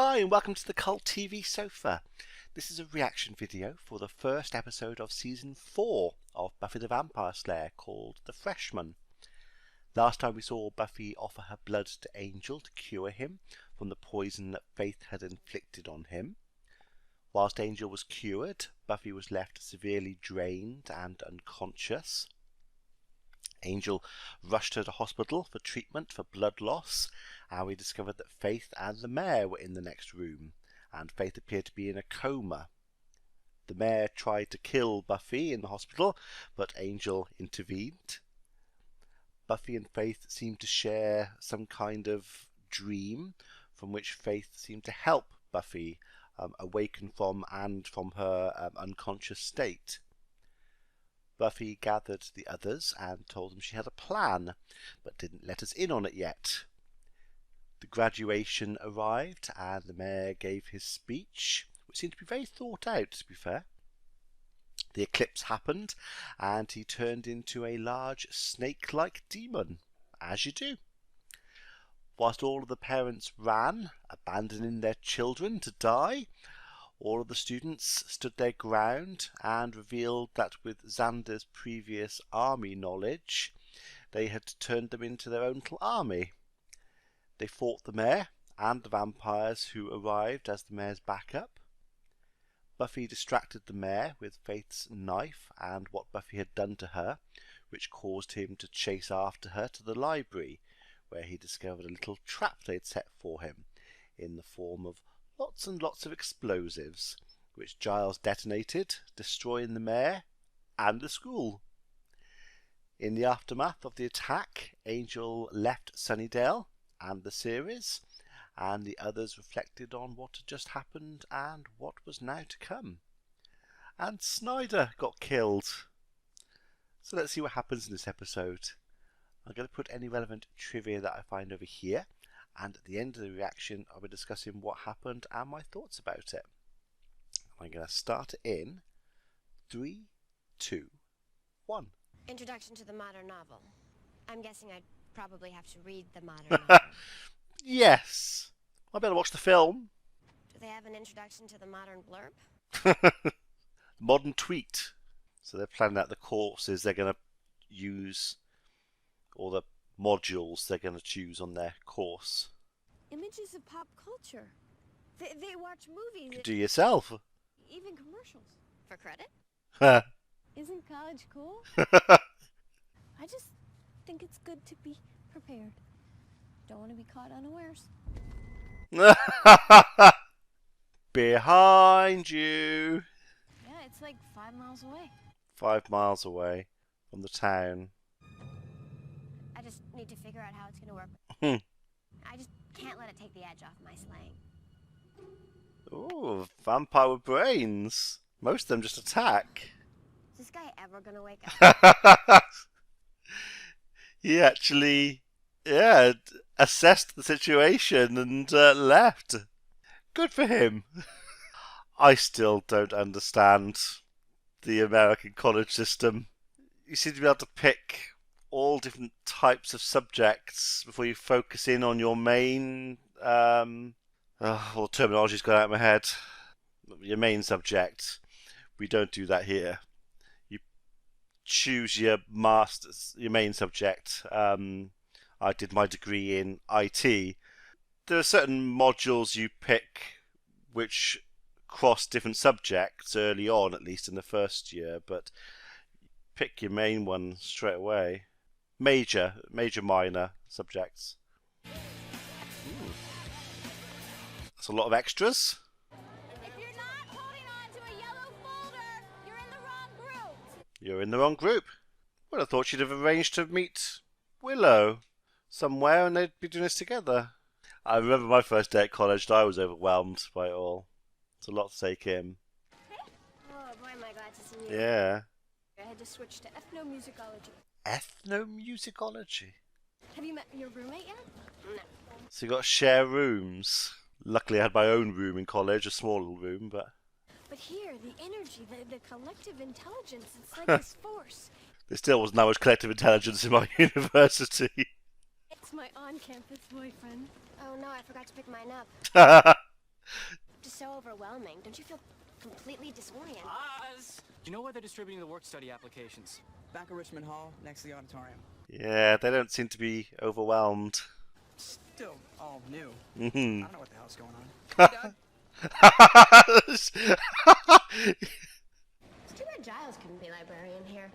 Hi and welcome to the Cult TV Sofa. This is a reaction video for the first episode of Season 4 of Buffy the Vampire Slayer called The Freshman. Last time we saw Buffy offer her blood to Angel to cure him from the poison that Faith had inflicted on him. Whilst Angel was cured, Buffy was left severely drained and unconscious. Angel rushed her to hospital for treatment for blood loss, and we discovered that Faith and the mayor were in the next room, and Faith appeared to be in a coma. The mayor tried to kill Buffy in the hospital, but Angel intervened. Buffy and Faith seemed to share some kind of dream from which Faith seemed to help Buffy awaken from her unconscious state. Buffy gathered the others and told them she had a plan, but didn't let us in on it yet. The graduation arrived and the mayor gave his speech, which seemed to be very thought out, to be fair. The eclipse happened and he turned into a large snake-like demon, as you do. Whilst all of the parents ran, abandoning their children to die, all of the students stood their ground and revealed that with Xander's previous army knowledge, they had turned them into their own little army. They fought the mayor and the vampires who arrived as the mayor's backup. Buffy distracted the mayor with Faith's knife and what Buffy had done to her, which caused him to chase after her to the library, where he discovered a little trap they'd set for him in the form of lots and lots of explosives, which Giles detonated, destroying the mayor and the school. In the aftermath of the attack, Angel left Sunnydale and the series, and the others reflected on what had just happened and what was now to come. And Snyder got killed. So let's see what happens in this episode. I'm going to put any relevant trivia that I find over here, and at the end of the reaction I'll be discussing what happened and my thoughts about it. I'm going to start it in 3, 2, 1. Introduction to the modern novel. I'm guessing I'd probably have to read the modern novel. Yes. I better watch the film. Do they have an introduction to the modern blurb? Modern tweet. So they're planning out the courses they're going to use, or the modules they're going to choose on their course. Images of pop culture. They watch movies. You can do yourself. Even commercials. For credit? Isn't college cool? I just think it's good to be prepared. Don't want to be caught unawares. Behind you. Yeah, it's like 5 miles away. 5 miles away from the town. I just need to figure out how it's going to work. I just can't let it take the edge off my slang. Ooh, vampire with brains. Most of them just attack. Is this guy ever going to wake up? He actually, assessed the situation and left. Good for him. I still don't understand the American college system. You seem to be able to pick all different types of subjects before you focus in on your main well, terminology's gone out of my head. Your main subject. We don't do that here. You choose your main subject. I did my degree in IT. There are certain modules you pick which cross different subjects early on, at least in the first year, but pick your main one straight away. Major, minor subjects. Ooh. That's a lot of extras. If you're not holding on to a yellow folder, you're in the wrong group. You're in the wrong group. Well, I thought you'd have arranged to meet Willow somewhere and they'd be doing this together. I remember my first day at college and I was overwhelmed by it all. It's a lot to take in. Oh boy, am I glad to see you. Yeah. I had to switch to ethnomusicology. Ethnomusicology? Have you met your roommate yet? No. So you got to share rooms. Luckily I had my own room in college, a small little room, but... But here, the energy, the collective intelligence, it's like this force. There still wasn't that much collective intelligence in my university. It's my on-campus boyfriend. Oh no, I forgot to pick mine up. so overwhelming. Don't you feel completely disoriented? Oz! You know where they're distributing the work-study applications? Back at Richmond Hall, next to the auditorium. Yeah, they don't seem to be overwhelmed. Still all new. I Mm-hmm. don't know what the hell's going on. Hey, Dad. It's too bad Giles couldn't be librarian here.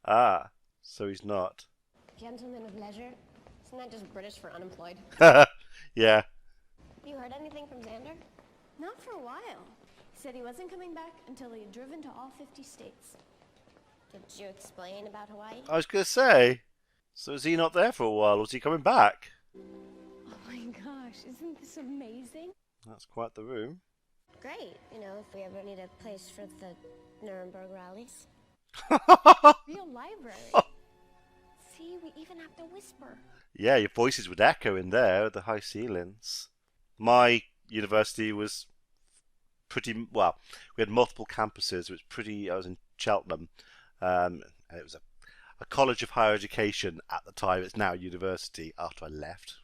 Ah, so he's not. Gentleman of leisure? Isn't that just British for unemployed? Yeah. You heard anything from Xander? Not for a while. He said he wasn't coming back until he had driven to all 50 states. Did you explain about Hawaii? I was going to say, so is he not there for a while? Was he coming back? Oh my gosh, isn't this amazing? That's quite the room. Great, you know, if we ever need a place for the Nuremberg rallies. Real library. See, we even have to whisper. Yeah, your voices would echo in there with the high ceilings. My university was pretty, well, we had multiple campuses. It was pretty, I was in Cheltenham. And it was a college of higher education at the time. It's now a university after I left.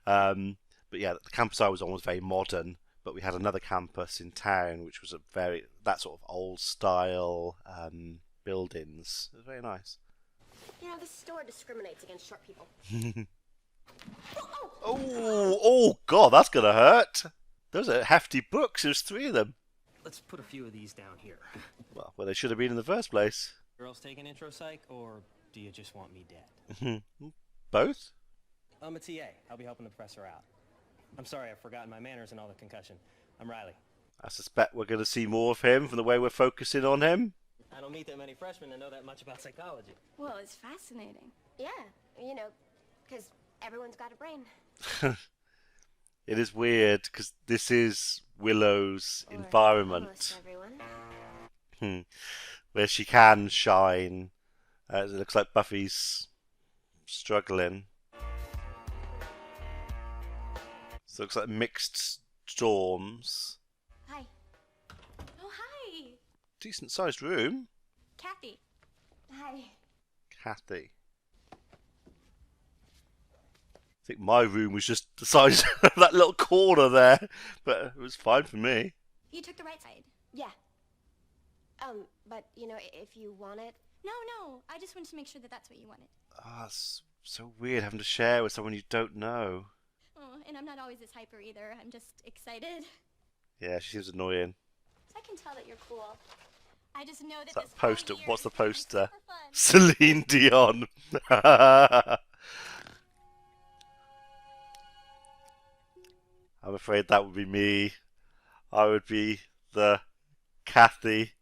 But yeah, the campus I was on was very modern. But we had another campus in town, which was a very, that sort of old style buildings. It was very nice. You know, this store discriminates against short people. Oh, God, that's going to hurt. Those are hefty books. There's 3 of them. Let's put a few of these down here. Well, where they should have been in the first place. Girls taking intro psych, or do you just want me dead? Both? I'm a TA. I'll be helping the professor out. I'm sorry, I've forgotten my manners and all the concussion. I'm Riley. I suspect we're going to see more of him from the way we're focusing on him. I don't meet that many freshmen that know that much about psychology. Well, it's fascinating. Yeah, you know, because everyone's got a brain. It is weird because this is Willow's Or environment almost everyone. where she can shine. It looks like Buffy's struggling. So it looks like mixed storms. Hi. Oh, hi. Decent sized room. Kathy. Hi. Kathy. I think my room was just the size of that little corner there, but it was fine for me. You took the right side. Yeah. But, you know, if you want it... No, I just wanted to make sure that that's what you wanted. Ah, it's so weird having to share with someone you don't know. Oh, and I'm not always this hyper either. I'm just excited. Yeah, she seems annoying. I can tell that you're cool. I just know that It's that this whole poster. year What's the is gonna be poster? super fun. Celine Dion. I'm afraid that would be me. I would be the Kathy,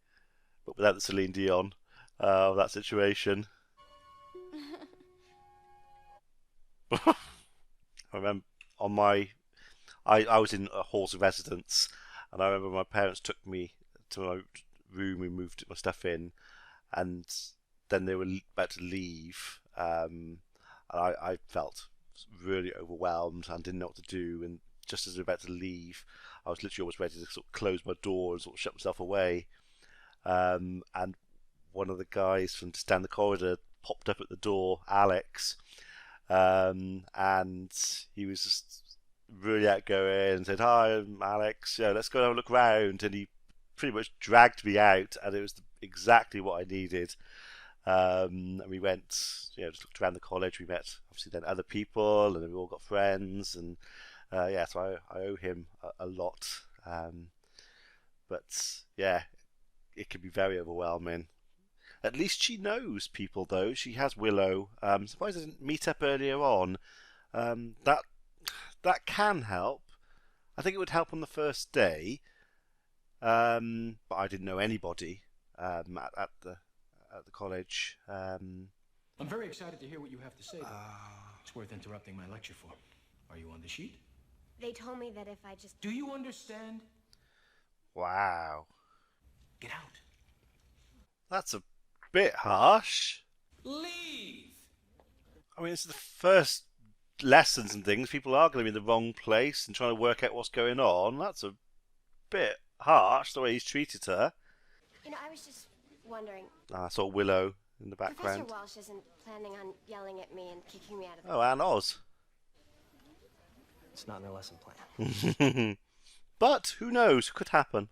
but without the Celine Dion of that situation. I remember on my, I was in a halls of residence, and I remember my parents took me to my room. We moved my stuff in, and then they were about to leave, and I felt really overwhelmed and didn't know what to do. And just as they were about to leave, I was literally almost ready to sort of close my door and sort of shut myself away. And one of the guys from just down the corridor popped up at the door, Alex, and he was just really outgoing and said, "Hi, I'm Alex. Yeah, let's go and have a look round." And he pretty much dragged me out, and it was exactly what I needed. And we went, just looked around the college. We met obviously then other people, and then we all got friends. And so I owe him a lot. But yeah, it can be very overwhelming. At least she knows people, though. She has Willow. Surprised I didn't meet up earlier on. That can help. I think it would help on the first day. But I didn't know anybody at the college. I'm very excited to hear what you have to say. It's worth interrupting my lecture for. Are you on the sheet? They told me that if I just... Do you understand? Wow. Get out. That's a bit harsh. Leave! I mean, it's the first lessons and things. People are going to be in the wrong place and trying to work out what's going on. That's a bit harsh, the way he's treated her. I was just wondering... I saw Willow in the background. Professor Walsh isn't planning on yelling at me and kicking me out of the... Oh, and Oz. It's not in their lesson plan. But who knows? Could happen.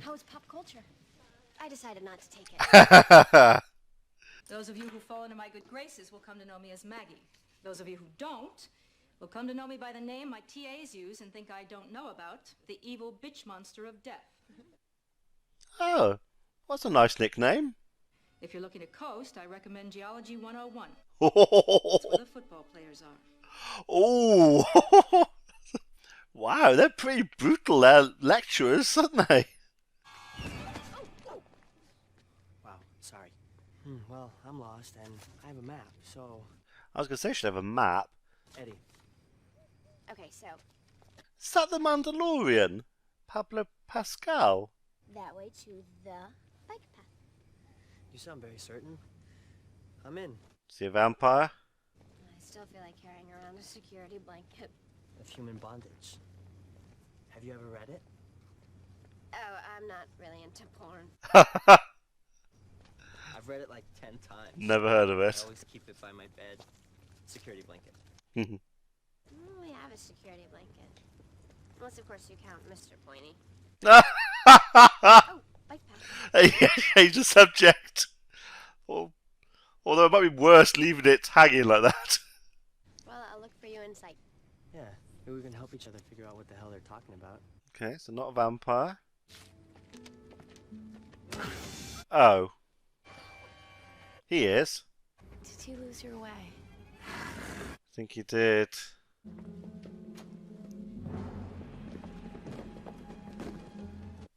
How is pop culture? I decided not to take it. Those of you who fall into my good graces will come to know me as Maggie. Those of you who don't will come to know me by the name my TAs use and think I don't know about, the evil bitch monster of death. Oh, what's a nice nickname? If you're looking to coast, I recommend Geology 101. Oh, That's where the football players are. wow, they're pretty brutal lecturers, aren't they? Wow, sorry. Well, I'm lost, and I have a map, so... I was going to say, should have a map. Eddie. Okay, so Is that the Mandalorian? Pablo Pascal? that way to the bike path. You sound very certain. I'm in. Is he a vampire? I still feel like carrying around a security blanket. Of human bondage. Have you ever read it? Oh, I'm not really into porn. I've read it like 10 times. Never heard of I it. always keep it by my bed. Security blanket. We have a security blanket. Unless, of course, you count Mr. Pointy. Oh, bike path. He's a subject. Although it might be worse leaving it hanging like that. Well, I'll look for you in sight. Yeah, maybe we can help each other figure out what the hell they're talking about. Okay, so not a vampire. Oh. He is. Did you lose your way? I think he did.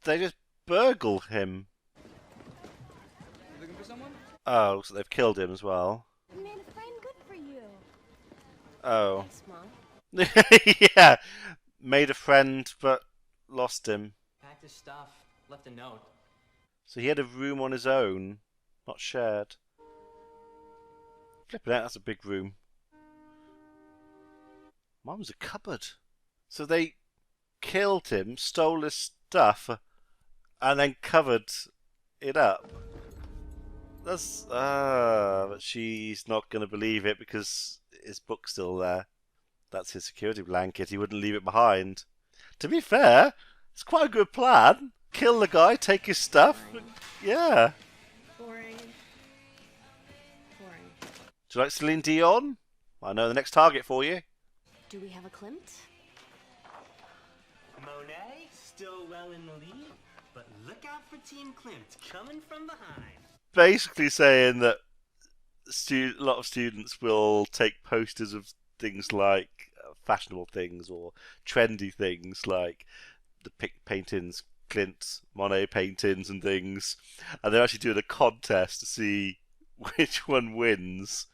They just burgle him. Looking for someone? Oh, so they've killed him as well. You made a friend, good for you. Oh. Thanks, Mom. Yeah. Made a friend, but lost him. Packed his stuff, left a note. So he had a room on his own, not shared. Flipping out, that's a big room. Mine was a cupboard. So they killed him, stole his stuff, and then covered it up. That's but she's not going to believe it because his book's still there. That's his security blanket. He wouldn't leave it behind. To be fair, it's quite a good plan. Kill the guy, take his stuff. Yeah. Boring. Boring. Do you like Celine Dion? I know the next target for you. Do we have a Klimt? Monet, still well in the lead, but look out for Team Klimt coming from behind. Basically saying that a lot of students will take posters of things like fashionable things or trendy things like the paintings, Klimt, Monet paintings and things, and they're actually doing a contest to see which one wins.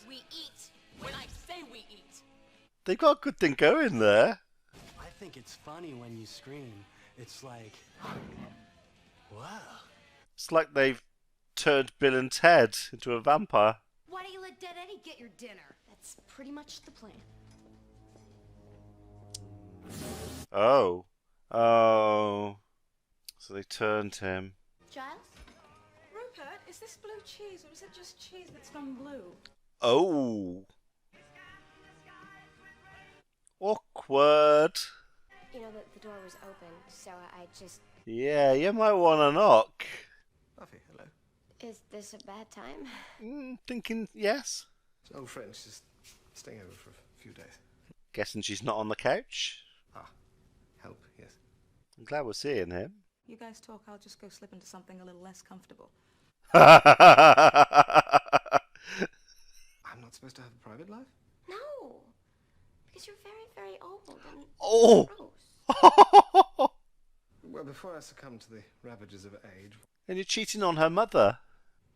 We eat when I say we eat. They've got a good thing going there. I think it's funny when you scream. It's like... Wow. It's like they've turned Bill and Ted into a vampire. Why don't you let Dead Eddie get your dinner? That's pretty much the plan. Oh. Oh. So they turned him. Giles? Rupert, is this blue cheese or is it just cheese that's gone blue? Oh. Awkward. You know, the door was open, so I just... Yeah, you might want to knock. Buffy, hello. Is this a bad time? Thinking yes. It's an old friend. She's just staying over for a few days. Guessing she's not on the couch. Help, yes. I'm glad we're seeing him. You guys talk, I'll just go slip into something a little less comfortable. I'm not supposed to have a private life? No! Because you're very, very old and Oh! gross. Well, before I succumb to the ravages of age... And you're cheating on her mother.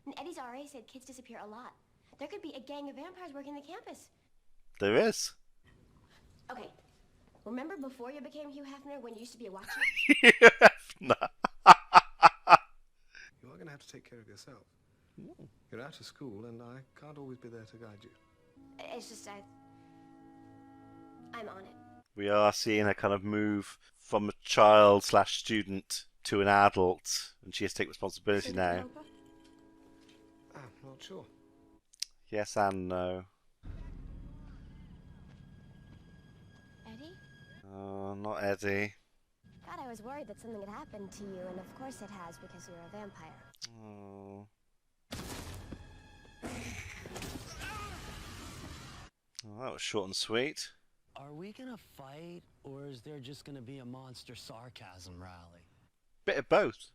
And Eddie's RA said kids disappear a lot. There could be a gang of vampires working the campus. There is. Okay, remember before you became Hugh Hefner when you used to be a watcher? No. You are going to have to take care of yourself. You're out of school and I can't always be there to guide you. It's just I'm on it. We are seeing her kind of move from a child/student to an adult, and she has to take responsibility now. I'm not sure. Yes and no. Eddie? Not Oh, Eddie. God, I was worried that something had happened to you, and of course it has because you're a vampire. Oh. Well, that was short and sweet. Are we gonna fight, or is there just gonna be a monster sarcasm rally? Bit of both.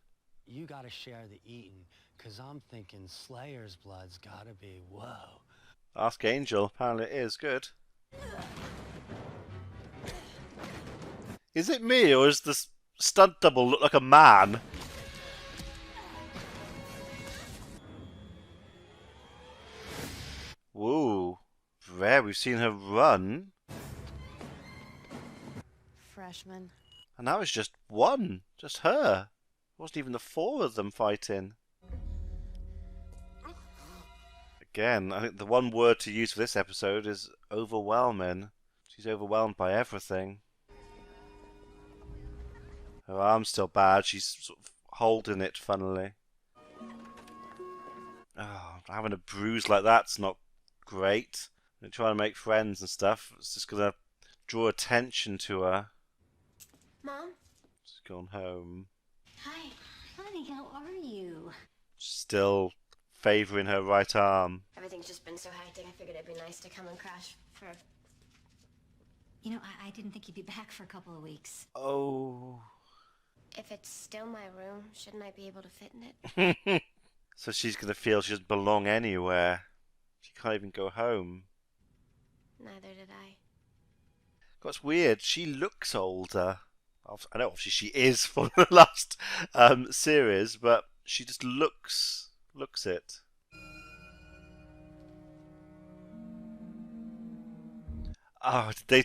You gotta share the eating, 'cause I'm thinking Slayer's blood's gotta be whoa. Ask Angel. Apparently it is good. Is it me, or does the stunt double look like a man? Whoa. Rare, we've seen her run. Freshman. And that was just one. Just her. It wasn't even the four of them fighting. Again, I think the one word to use for this episode is overwhelming. She's overwhelmed by everything. Her arm's still bad. She's sort of holding it funnily. Oh, having a bruise like that's not great. They're trying to make friends and stuff. It's just going to draw attention to her. Mom? She's gone home. Hi. Honey, how are you? Still favouring her right arm. Everything's just been so hectic. I figured it'd be nice to come and crash for... You know, I didn't think you'd be back for a couple of weeks. Oh. If it's still my room, shouldn't I be able to fit in it? So she's going to feel she doesn't belong anywhere. She can't even go home. Neither did I. What's weird, she looks older. I know obviously she is from the last series, but she just looks it. Oh, did they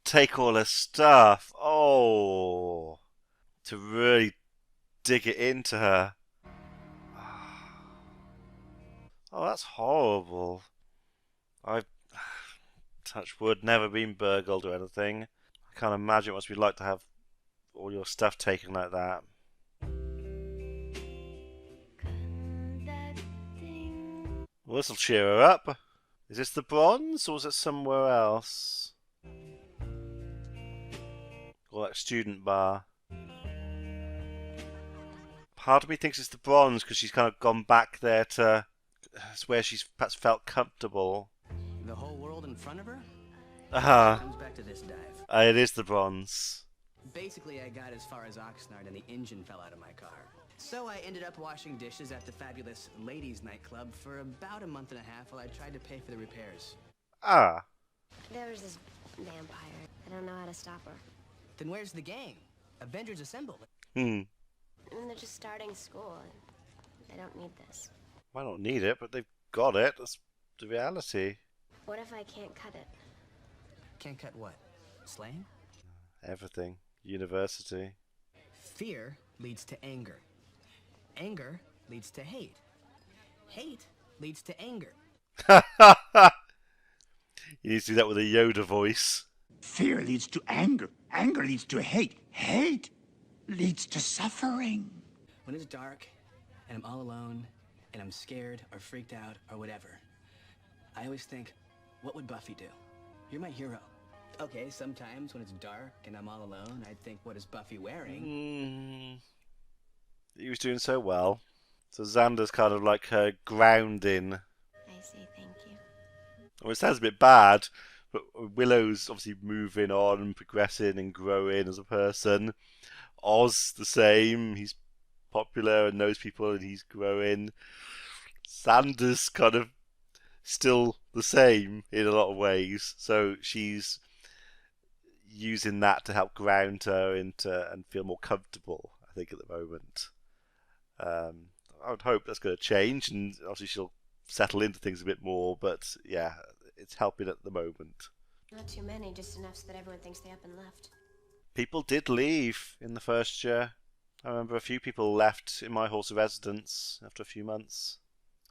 take all her stuff? Oh, to really dig it into her. Oh, that's horrible. I've, touch wood, never been burgled or anything. I can't imagine what it must be like to have all your stuff taken like that. Well, this'll cheer her up. Is this the bronze, or is it somewhere else? Or that student bar. Part of me thinks it's the bronze because she's kind of gone back there to... It's where she's perhaps felt comfortable. The whole world in front of her? Comes back to this dive. It is the bronze. Basically, I got as far as Oxnard and the engine fell out of my car. So I ended up washing dishes at the fabulous ladies' nightclub for about a month and a half while I tried to pay for the repairs. Ah. There was this vampire. I don't know how to stop her. Then where's the gang? Avengers Assemble. And they're just starting school. They don't need this. Might not need it, but they've got it. That's the reality. What if I can't cut it? Can't cut what? Slaying? Everything. University. Fear leads to anger. Anger leads to hate. Hate leads to anger. You need to do that with a Yoda voice. Fear leads to anger. Anger leads to hate. Hate leads to suffering. When it's dark and I'm all alone and I'm scared or freaked out or whatever, I always think, what would Buffy do? You're my hero. Okay, sometimes when it's dark and I'm all alone, I'd think, what is Buffy wearing? He was doing so well. So Xander's kind of like her grounding. I say thank you. Well, it sounds a bit bad, but Willow's obviously moving on and progressing and growing as a person. Oz the same. He's popular and knows people and he's growing. Xander's kind of still the same in a lot of ways. So she's using that to help ground her into and feel more comfortable, I think, at the moment. I would hope that's going to change and obviously she'll settle into things a bit more, but yeah, it's helping at the moment. Not too many, just enough so that everyone thinks they up and left. People did leave in the first year. I remember a few people left in my halls of residence after a few months.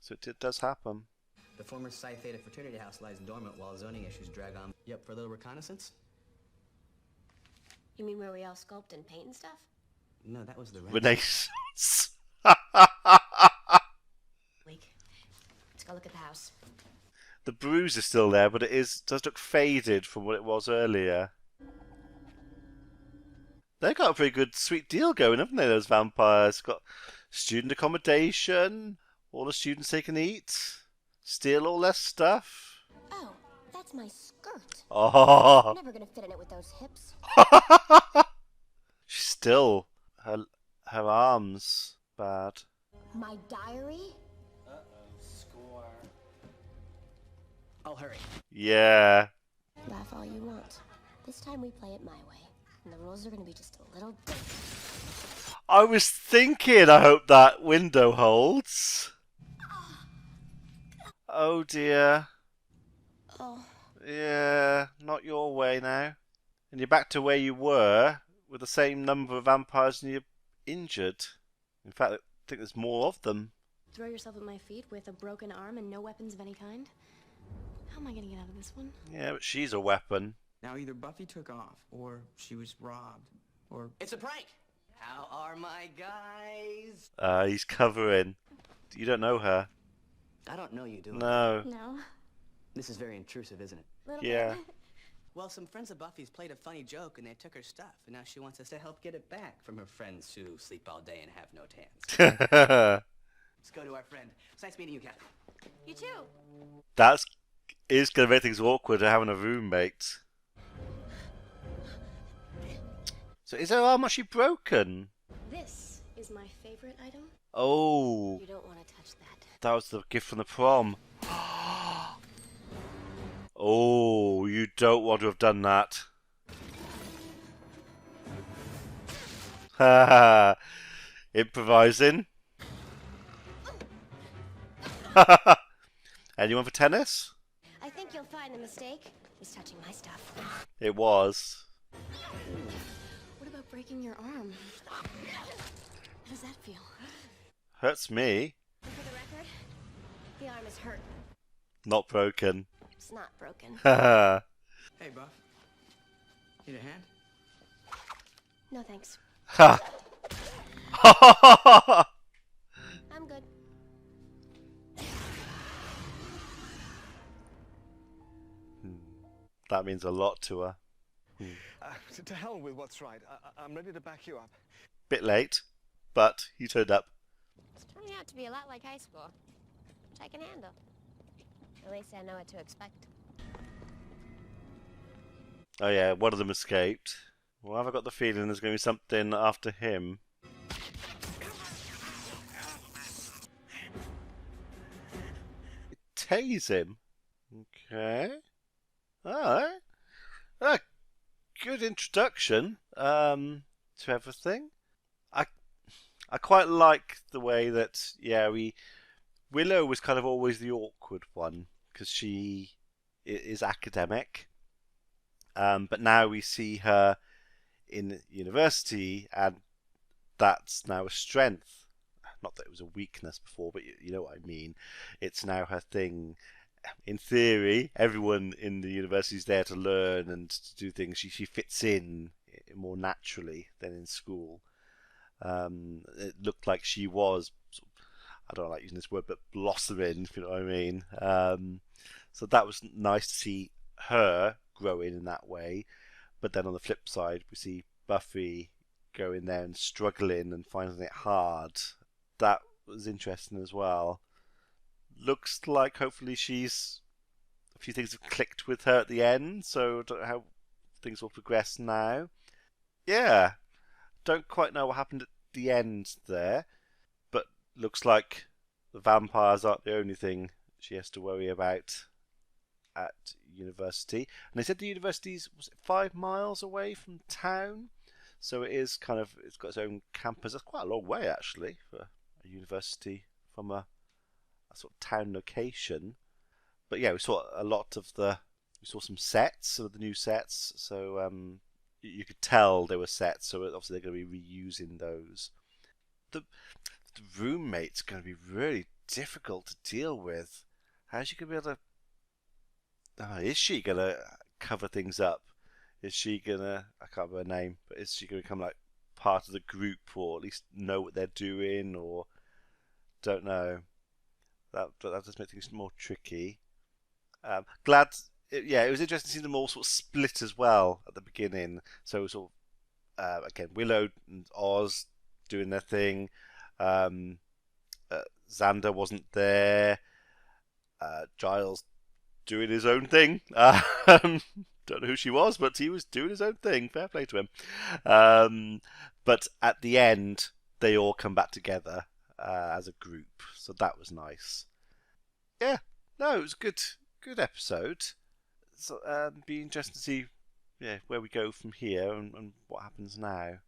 So it does happen. The former Psi Theta fraternity house lies dormant while zoning issues drag on. You up for a little reconnaissance? You mean where we all sculpt and paint and stuff? No, that was the Renaissance. Week. Let's go look at the house. The bruise is still there, but does look faded from what it was earlier. They got a pretty good, sweet deal going, haven't they? Those vampires got student accommodation. All the students they can eat. Steal all their stuff. Oh, that's my skirt. Oh. I'm never gonna fit in it with those hips. She's still her arms bad. My diary? Score. I'll hurry. Yeah. Laugh all you want. This time we play it my way. And the rules are gonna be just a little different. I was thinking, I hope that window holds. Oh dear. Oh. Yeah, not your way now. And you're back to where you were, with the same number of vampires and you're injured. In fact, I think there's more of them. Throw yourself at my feet with a broken arm and no weapons of any kind? How am I gonna get out of this one? Yeah, but she's a weapon. Now either Buffy took off, or she was robbed, or... It's a prank! How are my guys? He's covering. You don't know her. I don't know you, do I? No. No. This is very intrusive, isn't it? Little Yeah. bit. Well, some friends of Buffy's played a funny joke and they took her stuff, and now she wants us to help get it back from her friends who sleep all day and have no tans. Let's go to our friend. It's nice meeting you, Catherine. You too. That is going to make things awkward having a roommate. So is her arm actually broken? This is my favorite item. Oh. You don't want to touch that. That was the gift from the prom. Oh, you don't want to have done that. Ha Improvising. Anyone for tennis? I think you'll find the mistake is touching my stuff. It was. What about breaking your arm? How does that feel? Hurts me. For the record, the arm is hurt. Not broken. It's not broken. Hey, Buff. Need a hand? No thanks. Ha! I'm good. That means a lot to her. To hell with what's right. I'm ready to back you up. Bit late, but he turned up. It's turning out to be a lot like high school, which I can handle. At least I know what to expect. Oh yeah, one of them escaped. Well, have I got the feeling there's going to be something after him? Tase him. Okay. Alright. Good introduction to everything. I quite like the way that, yeah, Willow was kind of always the awkward one because she is academic. But now we see her in university, and that's now a strength. Not that it was a weakness before, but you know what I mean. It's now her thing. In theory, everyone in the university is there to learn and to do things. She fits in more naturally than in school. It looked like she was, I don't like using this word, but blossoming, if you know what I mean. So that was nice to see her growing in that way. But then on the flip side, we see Buffy going there and struggling and finding it hard. That was interesting as well. Looks like hopefully a few things have clicked with her at the end, so I don't know how things will progress now. Yeah, don't quite know what happened at the end there, but looks like the vampires aren't the only thing she has to worry about at university. And they said the university's, was it 5 miles away from town? So it is kind of, it's got its own campus. That's quite a long way actually for a university from a sort of town location. But yeah, we saw some sets of the new sets, so you could tell they were sets, so obviously they're going to be reusing those. The roommate's going to be really difficult to deal with. How's she going to be able to... is she going to cover things up? Is she going to... I can't remember her name, but is she going to become like part of the group, or at least know what they're doing, or... Don't know. That does make things more tricky. It was interesting to see them all sort of split as well at the beginning. So sort of again, Willow and Oz doing their thing. Xander wasn't there. Giles doing his own thing. Don't know who she was, but he was doing his own thing. Fair play to him. But at the end, they all come back together as a group, so that was nice. Yeah, no, it was a good episode. So, be interesting to see where we go from here and what happens now.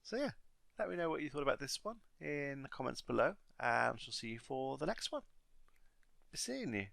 So yeah, let me know what you thought about this one in the comments below, and I shall see you for the next one. Be seeing you.